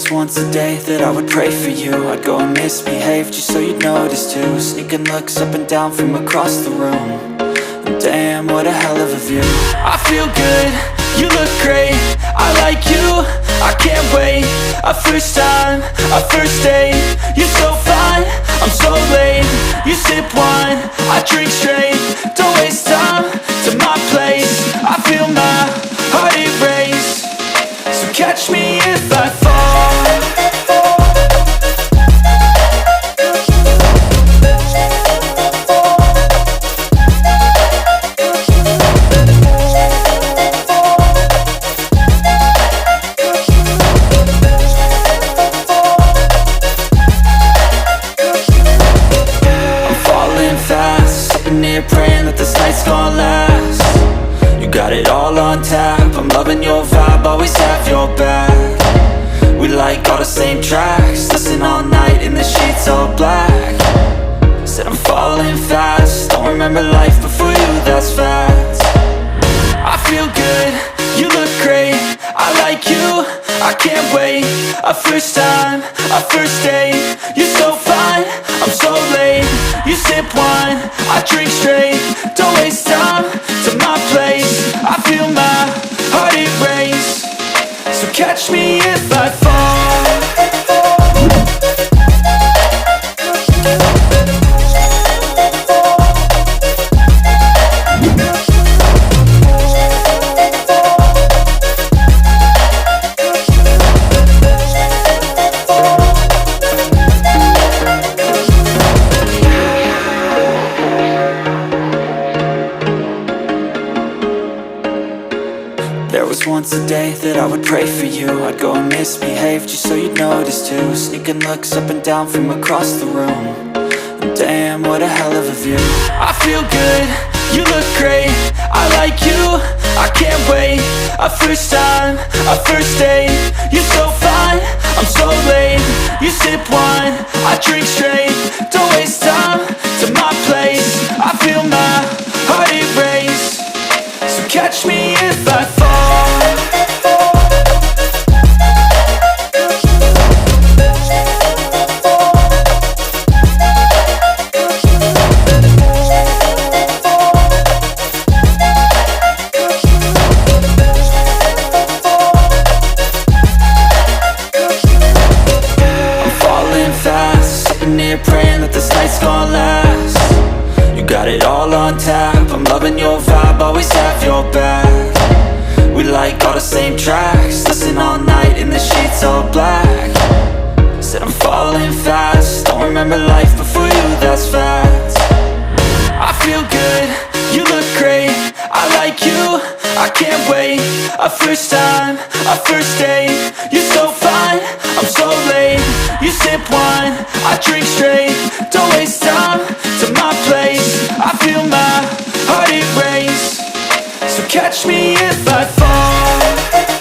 was once a day that I would pray for you. I'd go and misbehave just so you'd notice too. Sneaking looks up and down from across the room. And damn, what a hell of a view. I feel good, you look great, I like you, I can't wait. A first time, a first date, you're so fine, I'm so late. You sip wine, I drink straight, don't waste time to my place. I feel my heart erase, so catch me if I fall. Praying that this night's gonna last. You got it all on tap, I'm loving your vibe, always have your back. We like all the same tracks, listen all night in the sheets all black. Said I'm falling fast, don't remember life before you, that's fact. I feel good, you look great, I like you, I can't wait. A first time, a first date, you're so fine, I'm so late. You sip wine, I drink straight, don't waste time to my place. I feel my heart erase, so catch me if I fall. There was once a day that I would pray for you. I'd go and misbehave just so you'd notice too. Sneaking looks up and down from across the room. And damn, what a hell of a view. I feel good, you look great, I like you, I can't wait. A first time, a first date, you're so fine, I'm so late. You sip wine, I drink straight, don't waste time to my place. I feel my heart erase, so catch me if I fall. Praying that this night's gonna last. You got it all on tap, I'm loving your vibe, always have your back. We like all the same tracks, listen all night in the sheets all black. Said I'm falling fast, don't remember life before you, that's fact. I feel good, you look great, I like you, I can't wait. A first time, a first date, you're so fine, I'm so late. You sip wine, I drink straight, don't waste time to my place. I feel my heart erase, so catch me if I fall.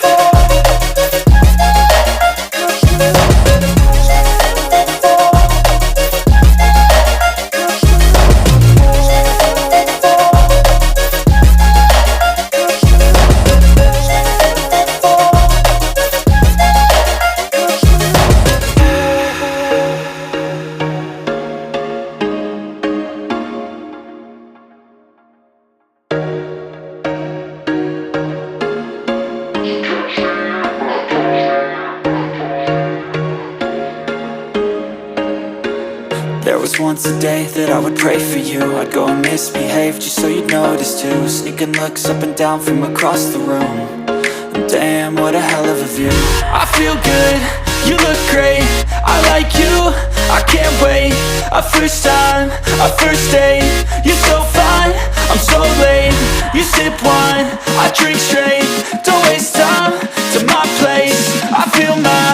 There was once a day that I would pray for you. I'd go and misbehave just so you'd notice too. Sneaking looks up and down from across the room. And damn, what a hell of a view. I feel good, you look great, I like you, I can't wait. A first time, a first date, you're so fine, I'm so late. You sip wine, I drink straight, don't waste time to my place. I feel my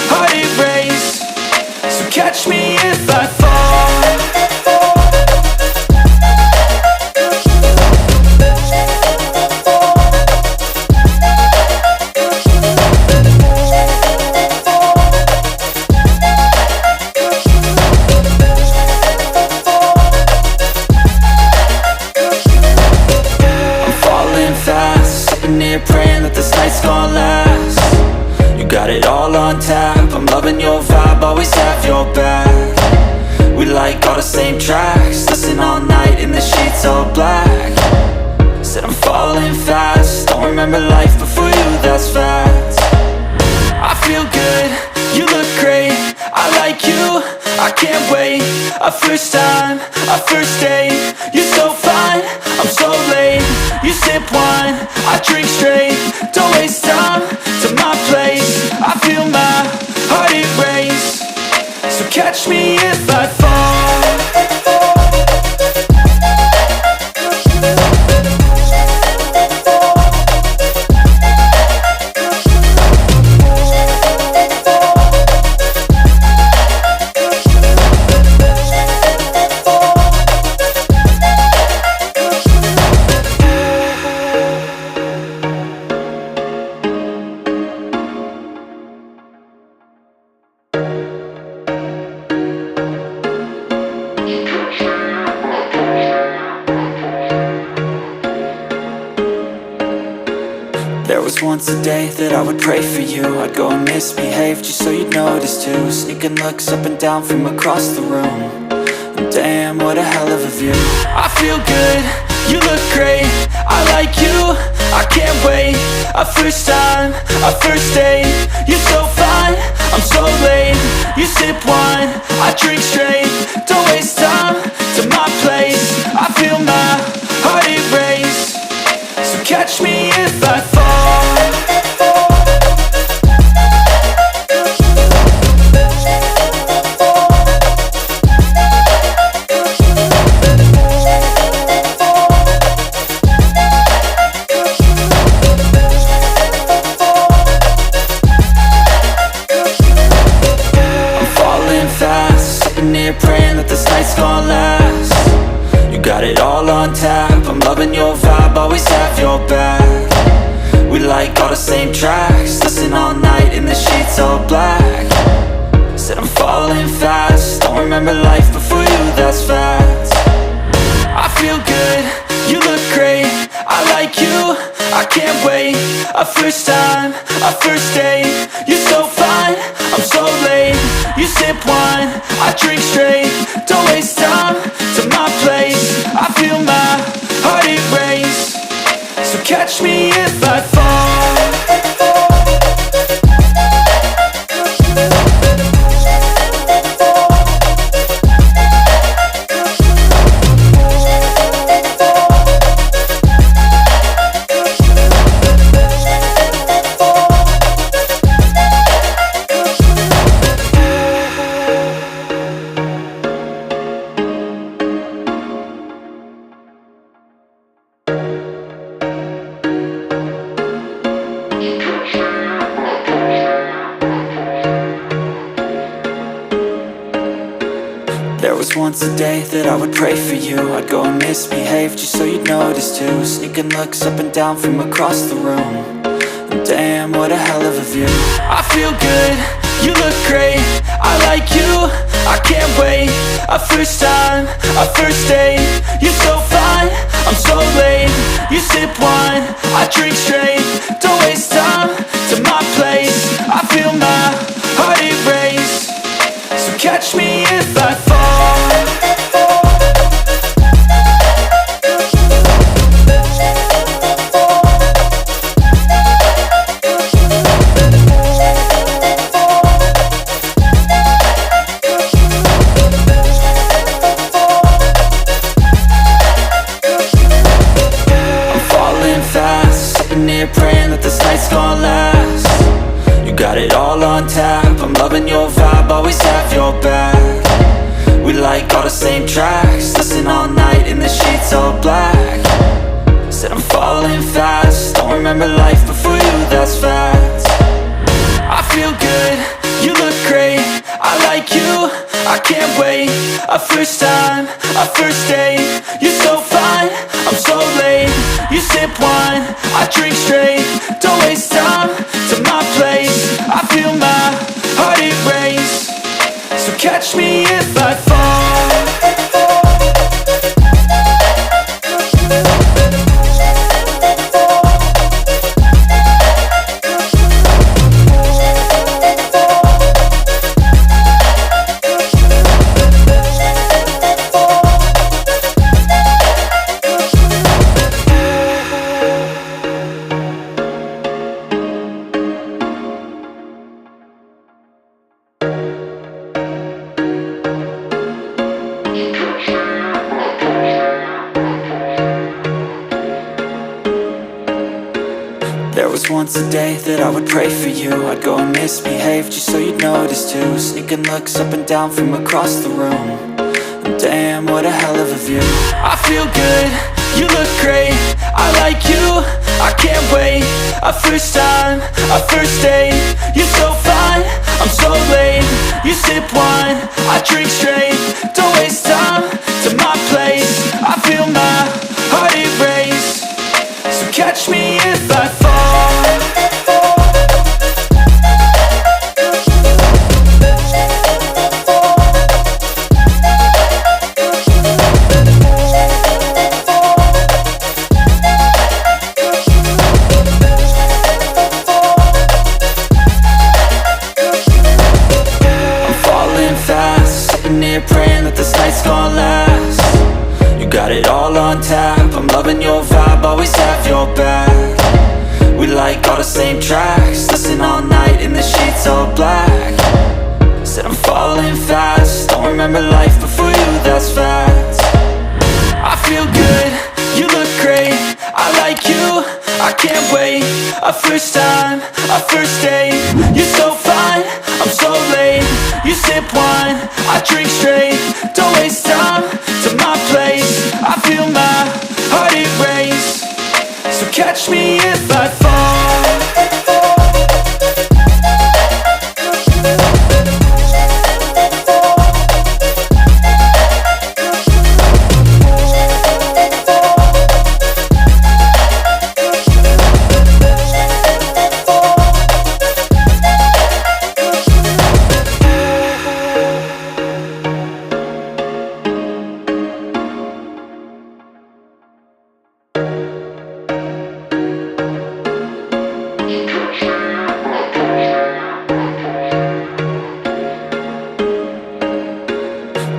heart erase, so catch me if I fall. Praying that this night's gonna last. You got it all on tap, I'm like all the same tracks. Listen all night in the sheets all black. Said I'm falling fast, don't remember life before you, that's facts. I feel good, you look great, I like you, I can't wait. A first time, a first date, you're so fine, I'm so late. You sip wine, I drink straight, don't waste time to my place. I feel my heart it race, so catch me if I fall. There was once a day that I would pray for you. I'd go and misbehave just so you'd notice too. Sneaking looks up and down from across the room, and damn, what a hell of a view. I feel good, you look great, I like you, I can't wait. A first time, a first date, you're so fine, I'm so late. You sip wine, I drink straight, don't waste time to my place. I feel my heart it race, so catch me if I fall. I'm falling fast, sitting here praying that this night's gonna last. You got it all on tap, I'm loving your vibe, always have your back. We like all the same tracks, listen all night in the sheets all black. Said I'm falling fast, don't remember life before you, that's facts. I feel good, you look great, I like you, I can't wait. A first time, a first date, you're so fine, I'm so late. You sip wine, I drink straight, don't waste time to my place. I feel my heart it race, so catch me if I fall. There was once a day that I would pray for you. I'd go and misbehave just so you'd notice too. Sneaking looks up and down from across the room, and damn, what a hell of a view. I feel good, you look great, I like you, I can't wait. A first time, a first date, you're so fine, I'm so late. You sip wine, I drink straight, don't waste time to my place. I feel my heart it race, so catch me if I fall. I'm falling fast, sitting here praying that this night's gonna last. You got it all on tap, I'm loving your vibe, always have your back. We like all the same tracks, listen all night in the sheets all black. Said I'm falling fast, don't remember life before you, that's facts. I feel good, you look great, I like you, I can't wait. A first time, a first date, you're so fine, I'm so late. You sip wine, I drink straight, don't waste time to my place. I feel my heart it race, so catch me if I fall. once a day that I would pray for you. I'd go and misbehave just so you'd notice too. Sneaking looks up and down from across the room. And damn, what a hell of a view. I feel good, you look great, I like you, I can't wait. A first time, a first date, you're so fine, I'm so late. You sip wine, I drink straight, don't waste time to my place. I feel my heart erase, so catch me if I fall. Praying that this night's gonna last. You got it all on tap, I'm loving your vibe, always have your back. We like all the same tracks, listen all night in the sheets all black. Said I'm falling fast, don't remember life before you, that's fact. I feel good, you look great, I like you, I can't wait. A first time, a first date, you're so fine, I'm so late. You sip wine, I drink straight, don't waste time to my place. I feel my heart erase, so catch me if I fall.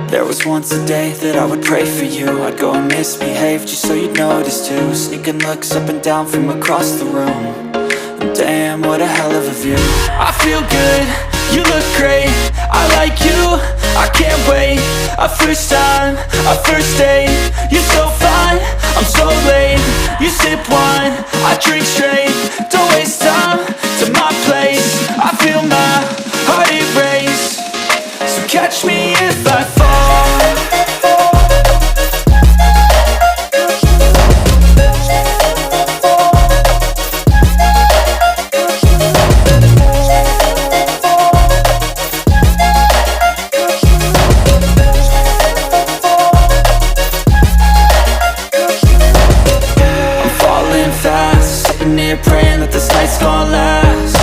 There was once a day that I would pray for you. I'd go and misbehave just so you'd notice too. Sneaking looks up and down from across the room. And damn, what a hell of a view. I feel good, you look great, I like you, I can't wait. A first time, a first date, you're so fine, I'm so late. You sip wine, I drink straight, don't waste time to my place. I feel my heart erase, so catch me if I fall. Praying that this night's gonna last.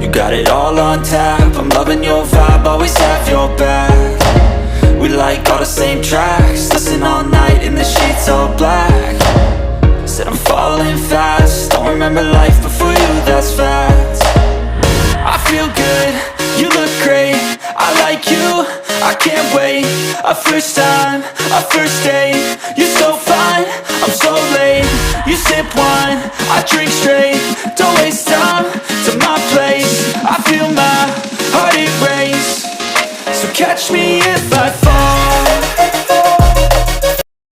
You got it all on tap, I'm loving your vibe, always have your back. We like all the same tracks, listen all night in the sheets all black. Said I'm falling fast, don't remember life before you, that's fact. I feel good, you look great, I like you, I can't wait. A first time, a first date, you're so fine, I'm so late. You sip wine, I drink straight, don't waste time to my place. I feel my heart erase, so catch me if I fall.